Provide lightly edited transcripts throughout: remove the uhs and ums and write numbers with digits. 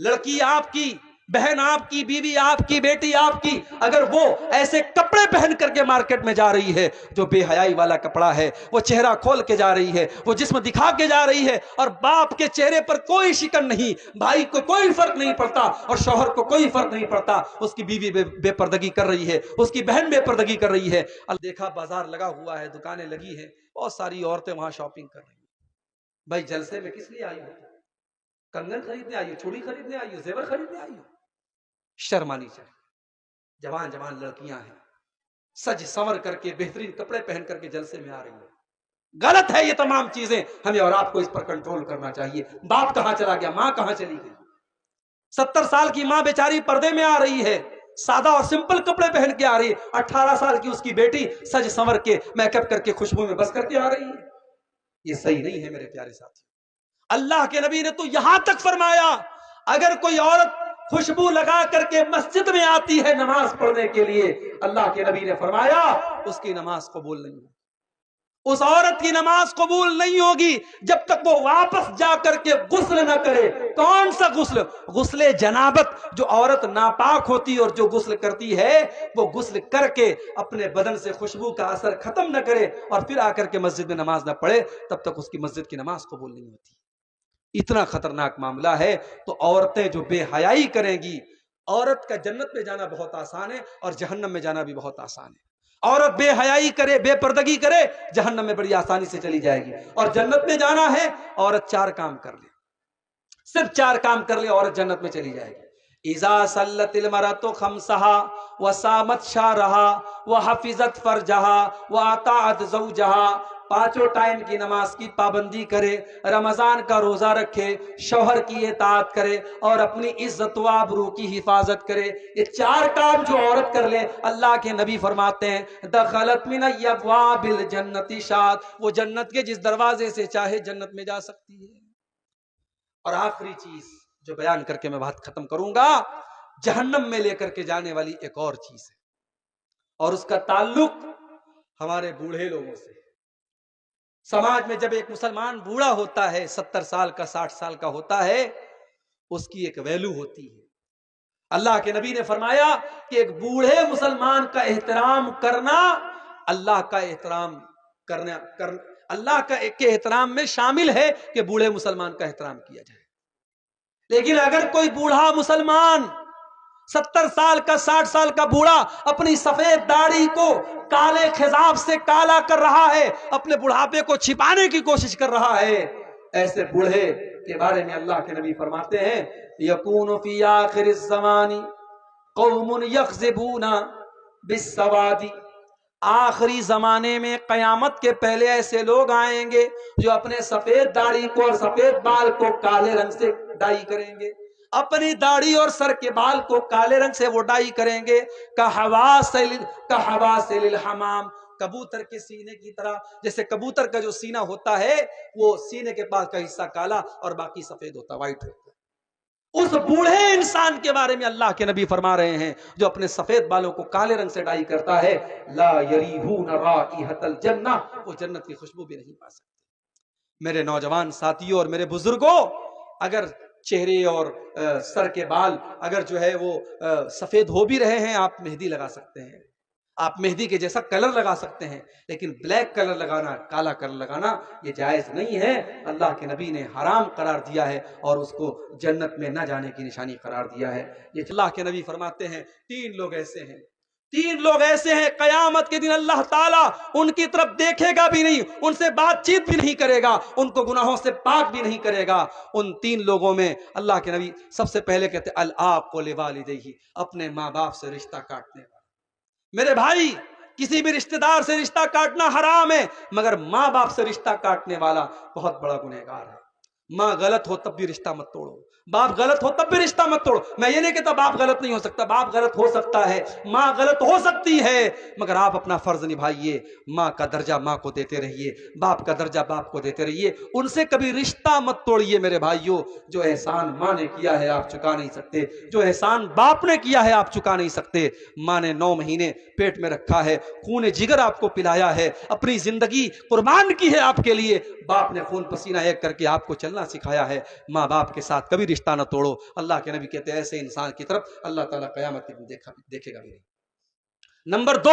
لڑکی آپ کی، بہن آپ کی، بیوی آپ کی، بیٹی آپ کی، اگر وہ ایسے کپڑے پہن کر کے مارکیٹ میں جا رہی ہے جو بے حیائی والا کپڑا ہے، وہ چہرہ کھول کے جا رہی ہے، وہ جسم دکھا کے جا رہی ہے، اور باپ کے چہرے پر کوئی شکن نہیں، بھائی کو کوئی فرق نہیں پڑتا، اور شوہر کو کوئی فرق نہیں پڑتا، اس کی بیوی بے پردگی کر رہی ہے، اس کی بہن بے پردگی کر رہی ہے، دیکھا بازار لگا ہوا ہے، دکانیں لگی ہیں، بہت ساری عورتیں وہاں شاپنگ کر رہی ہیں، بھائی جلسے میں کس لیے آئی ہو؟ کنگن خریدنے آئی ہو، چوڑی خریدنے آئی ہو، زیور خریدنے آئی ہو؟ شرم آنی چاہیے. جوان جوان لڑکیاں ہیں، سج سنور کر کے بہترین کپڑے پہن کر کے جلسے میں آ رہی ہیں. غلط ہے یہ تمام چیزیں، ہمیں اور آپ کو اس پر کنٹرول کرنا چاہیے. باپ کہاں چلا گیا؟ ماں کہاں چلی گئی؟ 70 سال کی ماں بیچاری پردے میں آ رہی ہے، سادہ اور سمپل کپڑے پہن کے آ رہی ہے. 18 سال کی اس کی بیٹی سج سنور کے میک اپ کر کے خوشبو میں بس کر کے آ رہی ہے. یہ صحیح نہیں ہے میرے پیارے ساتھی. اللہ کے نبی نے تو یہاں تک فرمایا اگر کوئی عورت خوشبو لگا کر کے مسجد میں آتی ہے نماز پڑھنے کے لیے، اللہ کے نبی نے فرمایا اس کی نماز قبول نہیں ہوگی. اس عورت کی نماز قبول نہیں ہوگی جب تک وہ واپس جا کر کے غسل نہ کرے. کون سا غسل؟ غسل جنابت. جو عورت ناپاک ہوتی اور جو غسل کرتی ہے وہ غسل کر کے اپنے بدن سے خوشبو کا اثر ختم نہ کرے اور پھر آ کر کے مسجد میں نماز نہ پڑھے، تب تک اس کی مسجد کی نماز قبول نہیں ہوتی. اتنا خطرناک معاملہ ہے. تو عورتیں جو بے حیائی کریں گی، عورت کا جنت میں جانا بہت آسان ہے اور جہنم میں جانا بھی بہت آسان ہے. عورت بے حیائی کرے، بے پردگی کرے، جہنم میں بڑی آسانی سے چلی جائے گی. اور جنت میں جانا ہے، عورت 4 کام کر لے، صرف 4 کام کر لے، عورت جنت میں چلی جائے گی. اذا صلت المرأة خمسها وصامت شهرها وحفظت فرجها واطاعت زوجها، 5 ٹائم کی نماز کی پابندی کرے، رمضان کا روزہ رکھے، شوہر کی اطاعت کرے اور اپنی عزت و آبرو کی حفاظت کرے. یہ 4 کام جو عورت کر لے، اللہ کے نبی فرماتے ہیں دخلت من ابواب الجنت شات، وہ جنت کے جس دروازے سے چاہے جنت میں جا سکتی ہے. اور آخری چیز جو بیان کر کے میں بات ختم کروں گا، جہنم میں لے کر کے جانے والی ایک اور چیز ہے، اور اس کا تعلق ہمارے بوڑھے لوگوں سے. سماج میں جب ایک مسلمان بوڑھا ہوتا ہے، 70 سال کا، 60 سال کا ہوتا ہے، اس کی ایک ویلو ہوتی ہے. اللہ کے نبی نے فرمایا کہ ایک بوڑھے مسلمان کا احترام کرنا اللہ کا احترام کرنا اللہ کا ایک احترام میں شامل ہے کہ بوڑھے مسلمان کا احترام کیا جائے. لیکن اگر کوئی بوڑھا مسلمان 70 سال کا، 60 سال کا بوڑھا اپنی سفید داڑھی کو کالے خضاب سے کالا کر رہا ہے، اپنے بڑھاپے کو چھپانے کی کوشش کر رہا ہے، ایسے بوڑھے کے بارے میں اللہ کے نبی فرماتے ہیں یکون فی آخر الزمان قوم یخذبون بالسواد، آخری زمانے میں قیامت کے پہلے ایسے لوگ آئیں گے جو اپنے سفید داڑھی کو اور سفید بال کو کالے رنگ سے ڈائی کریں گے، اپنی داڑھی اور سر کے بال کو کالے رنگ سے وہ ڈائی کریں گے. کحواصل الحمام، کبوتر کے سینے کی طرح. جیسے کبوتر کا جو سینہ ہوتا ہے وہ سینے کے پاس کا حصہ کالا اور باقی سفید ہوتا، وائٹ ہوتا. اس بوڑھے انسان کے بارے میں اللہ کے نبی فرما رہے ہیں جو اپنے سفید بالوں کو کالے رنگ سے ڈائی کرتا ہے، لا یریحون رائحۃ الجنہ، وہ جنت کی خوشبو بھی نہیں پا سکتے. میرے نوجوان ساتھیوں اور میرے بزرگوں، اگر چہرے اور سر کے بال اگر جو ہے وہ سفید ہو بھی رہے ہیں، آپ مہندی لگا سکتے ہیں، آپ مہندی کے جیسا کلر لگا سکتے ہیں، لیکن بلیک کلر لگانا، کالا کلر لگانا یہ جائز نہیں ہے. اللہ کے نبی نے حرام قرار دیا ہے اور اس کو جنت میں نہ جانے کی نشانی قرار دیا ہے. یہ اللہ کے نبی فرماتے ہیں 3 لوگ ایسے ہیں قیامت کے دن اللہ تعالیٰ ان کی طرف دیکھے گا بھی نہیں، ان سے بات چیت بھی نہیں کرے گا، ان کو گناہوں سے پاک بھی نہیں کرے گا. ان 3 لوگوں میں اللہ کے نبی سب سے پہلے کہتے ہیں العاق لوالدیہ، اپنے ماں باپ سے رشتہ کاٹنے والا. میرے بھائی، کسی بھی رشتہ دار سے رشتہ کاٹنا حرام ہے، مگر ماں باپ سے رشتہ کاٹنے والا بہت بڑا گنہگار ہے. ماں غلط ہو تب بھی رشتہ مت توڑو، باپ غلط ہو تب بھی رشتہ مت توڑو. میں یہ نہیں کہتا باپ غلط نہیں ہو سکتا، باپ غلط ہو سکتا ہے، ماں غلط ہو سکتی ہے، مگر آپ اپنا فرض نبھائیے. ماں کا درجہ ماں کو دیتے رہیے، باپ کا درجہ باپ کو دیتے رہیے، ان سے کبھی رشتہ مت توڑیے. میرے بھائیوں، جو احسان ماں نے کیا ہے آپ چکا نہیں سکتے، جو احسان باپ نے کیا ہے آپ چکا نہیں سکتے. ماں نے 9 مہینے پیٹ میں رکھا ہے، خون جگر آپ کو پلایا ہے، اپنی زندگی قربان کی ہے آپ کے لیے. باپ نے خون پسینہ ایک کر کے آپ کو چلنا چلنا سکھایا ہے. ماں باپ کے ساتھ کبھی رشتہ نہ توڑو. اللہ کے نبی کہتے ہیں ایسے انسان کی طرف اللہ تعالیٰ قیامت کے دن دیکھے گا بھی نہیں. نمبر 2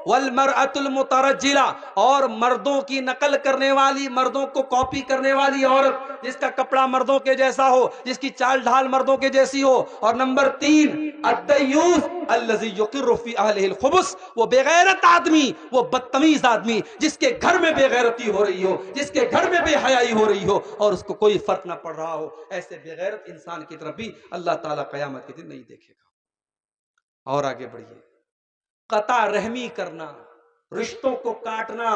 والمرأۃ المترجلہ، اور مردوں کی نقل کرنے والی، مردوں کو کاپی کرنے والی عورت، جس کا کپڑا مردوں کے جیسا ہو، جس کی چال ڈھال مردوں کے جیسی ہو. اور نمبر 3 الدیوث الذی یقر فی اہلہ الخبث، وہ بے غیرت آدمی، وہ بدتمیز آدمی جس کے گھر میں بے غیرتی ہو رہی ہو، جس کے گھر میں بے حیائی ہو رہی ہو اور اس کو کوئی فرق نہ پڑ رہا ہو، ایسے بے غیرت انسان کی طرف بھی اللہ تعالیٰ قیامت کے دن نہیں دیکھے گا. اور آگے بڑھیے. قطع رحمی کرنا، رشتوں کو کاٹنا،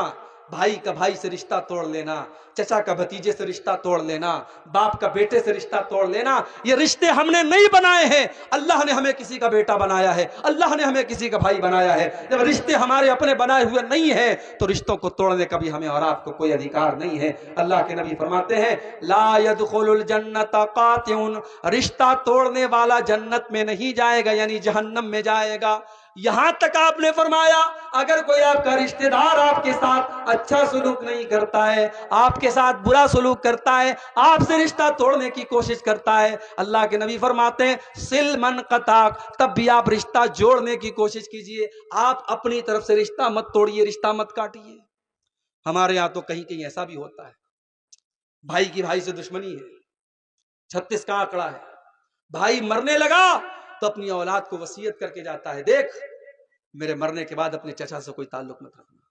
بھائی کا بھائی سے رشتہ توڑ لینا، چچا کا بھتیجے سے رشتہ توڑ لینا، باپ کا بیٹے سے رشتہ توڑ لینا، یہ رشتے ہم نے نہیں بنائے ہیں. اللہ نے ہمیں کسی کا بیٹا بنایا ہے، اللہ نے ہمیں کسی کا بھائی بنایا ہے. جب رشتے ہمارے اپنے بنائے ہوئے نہیں ہیں تو رشتوں کو توڑنے کا بھی ہمیں اور آپ کو کوئی ادھیکار نہیں ہے. اللہ کے نبی فرماتے ہیں لا يدخل الجنت قاطع، رشتہ توڑنے والا جنت میں نہیں جائے گا، یعنی جہنم میں جائے گا. یہاں تک آپ نے فرمایا اگر کوئی آپ کا رشتہ دار آپ کے ساتھ اچھا سلوک نہیں کرتا ہے، آپ کے ساتھ برا سلوک کرتا ہے، آپ سے رشتہ توڑنے کی کوشش کرتا ہے، اللہ کے نبی فرماتے ہیں سل من قطعک، تب بھی آپ رشتہ جوڑنے کی کوشش کیجئے. آپ اپنی طرف سے رشتہ مت توڑیے، رشتہ مت کاٹیے. ہمارے یہاں تو کہیں کہیں ایسا بھی ہوتا ہے، بھائی کی بھائی سے دشمنی ہے، 36 کا آنکڑا ہے، بھائی مرنے لگا تو اپنی اولاد کو وصیت کر کے جاتا ہے دیکھ میرے مرنے کے بعد اپنے چچا سے کوئی تعلق مت رکھنا،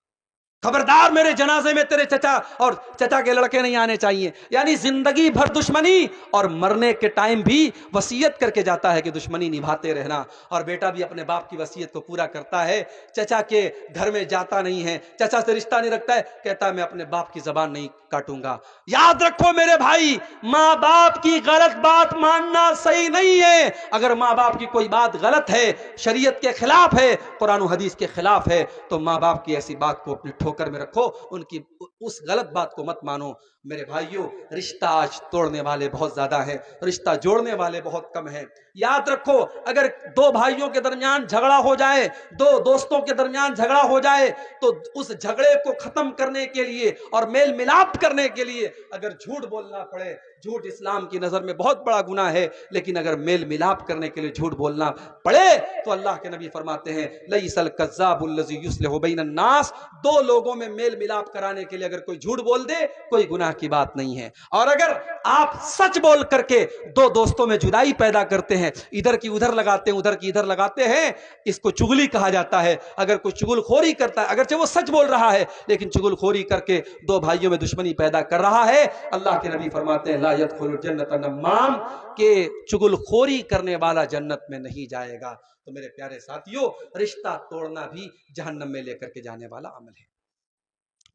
خبردار میرے جنازے میں تیرے چچا اور چچا کے لڑکے نہیں آنے چاہیے. یعنی زندگی بھر دشمنی، اور مرنے کے ٹائم بھی وصیت کر کے جاتا ہے کہ دشمنی نبھاتے رہنا. اور بیٹا بھی اپنے باپ کی وصیت کو پورا کرتا ہے، چچا کے گھر میں جاتا نہیں ہے، چچا سے رشتہ نہیں رکھتا ہے، کہتا ہے میں اپنے باپ کی زبان نہیں کاٹوں گا. یاد رکھو میرے بھائی، ماں باپ کی غلط بات ماننا صحیح نہیں ہے. اگر ماں باپ کی کوئی بات غلط ہے، شریعت کے خلاف ہے، قرآن و حدیث کے خلاف ہے، تو ماں باپ کی ایسی بات کو اپنی ٹھوکر میں رکھو، ان کی اس غلط بات کو مت مانو. میرے بھائیوں، رشتہ آج توڑنے والے بہت زیادہ ہیں، رشتہ جوڑنے والے بہت کم ہیں. یاد رکھو اگر 2 بھائیوں کے درمیان جھگڑا ہو جائے، 2 دوستوں کے درمیان جھگڑا ہو جائے، تو اس جھگڑے کو ختم کرنے کے لیے اور میل ملاپ کرنے کے لیے اگر جھوٹ بولنا پڑے، جھوٹ اسلام کی نظر میں بہت بڑا گناہ ہے، لیکن اگر میل ملاپ کرنے کے لیے جھوٹ بولنا پڑے تو اللہ کے نبی فرماتے ہیں لیس الکذاب الذی یصلح بین الناس، 2 لوگوں میں میل ملاپ کرانے کے لیے اگر کوئی جھوٹ بول دے کوئی گناہ کی بات نہیں ہے. اور اگر آپ سچ بول کر کے 2 دوستوں میں جدائی پیدا کرتے ہیں، ادھر کی ادھر لگاتے ہیں، ادھر کی ادھر لگاتے ہیں، اس کو چغلی کہا جاتا ہے. اگر کوئی چغل خوری کرتا ہے، اگرچہ وہ سچ بول رہا ہے لیکن چغل خوری کر کے 2 بھائیوں میں دشمنی پیدا کر رہا ہے، اللہ کے نبی فرماتے ہیں لا يدخل الجنت نمام، کہ چغل خوری کرنے والا جنت میں نہیں جائے گا. تو میرے پیارے ساتھیوں، رشتہ توڑنا بھی جہنم میں لے کر کے جانے والا عمل ہے.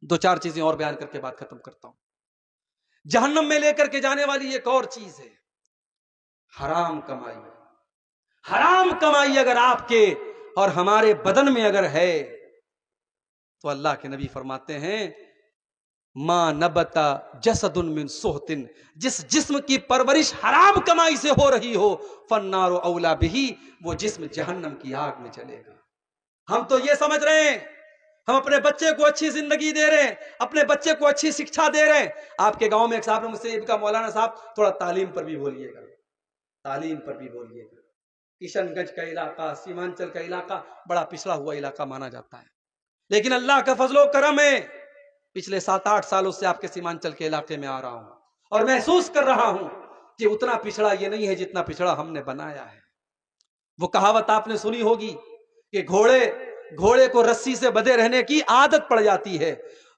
2-4 چیزیں اور بیان کر کے بات ختم کرتا ہوں. جہنم میں لے کر کے جانے والی ایک اور چیز ہے حرام کمائی. حرام کمائی اگر آپ کے اور ہمارے بدن میں اگر ہے تو اللہ کے نبی فرماتے ہیں ما نبتا جسد من سحت، جس جسم کی پرورش حرام کمائی سے ہو رہی ہو فالنار اولا بہ، وہ جسم جہنم کی آگ میں چلے گا. ہم تو یہ سمجھ رہے ہیں ہم اپنے بچے کو اچھی زندگی دے رہے ہیں، اپنے بچے کو اچھی شکشا دے رہے ہیں. آپ کے گاؤں میں ایک صاحب نے مجھ سے یہ کہا مولانا صاحب تھوڑا تعلیم پر بھی بولیے گا، تعلیم پر بھی بولیے گا. کشن گنج کا علاقہ، سیمانچل کا علاقہ بڑا پچھڑا ہوا علاقہ مانا جاتا ہے، لیکن اللہ کا فضل و کرم ہے پچھلے 7-8 سالوں سے آپ کے سیمانچل کے علاقے میں آ رہا ہوں اور محسوس کر رہا ہوں کہ اتنا پچھڑا یہ نہیں ہے جتنا پچھڑا ہم نے بنایا ہے. وہ کہاوت آپ نے سنی ہوگی کہ گھوڑے کو رسی سے بندھے رہنے کی عادت پڑ جاتی ہے.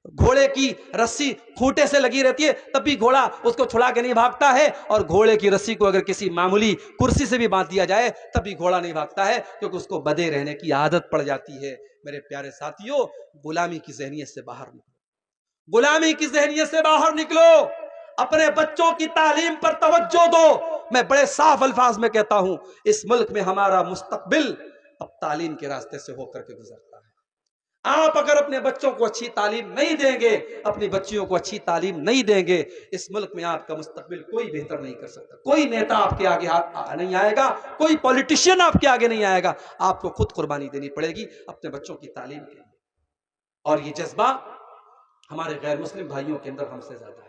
گھوڑے کی رسی کھوٹے سے لگی رہتی ہے تب بھی گھوڑا اس کو چھڑا کے نہیں بھاگتا ہے، اور گھوڑے کی رسی کو اگر کسی معمولی کرسی سے بھی باندھ دیا جائے تب بھی گھوڑا نہیں بھاگتا ہے، کیونکہ اس کو بندھے رہنے کی عادت پڑ جاتی ہے. میرے پیارے ساتھیوں، غلامی کی ذہنیت سے باہر نکلو، غلامی کی ذہنیت سے باہر نکلو، اپنے بچوں کی تعلیم پر توجہ دو. میں بڑے صاف الفاظ میں کہتا ہوں اس ملک میں ہمارا مستقبل اب تعلیم کے راستے سے ہو کر کے گزرتا ہے. آپ اگر اپنے بچوں کو اچھی تعلیم نہیں دیں گے، اپنی بچیوں کو اچھی تعلیم نہیں دیں گے، اس ملک میں آپ کا مستقبل کوئی بہتر نہیں کر سکتا. کوئی نیتا آپ کے آگے نہیں آئے گا، کوئی پولیٹیشین آپ کے آگے نہیں آئے گا. آپ کو خود قربانی دینی پڑے گی اپنے بچوں کی تعلیم کے لیے. اور یہ جذبہ ہمارے غیر مسلم بھائیوں کے اندر ہم سے زیادہ ہے.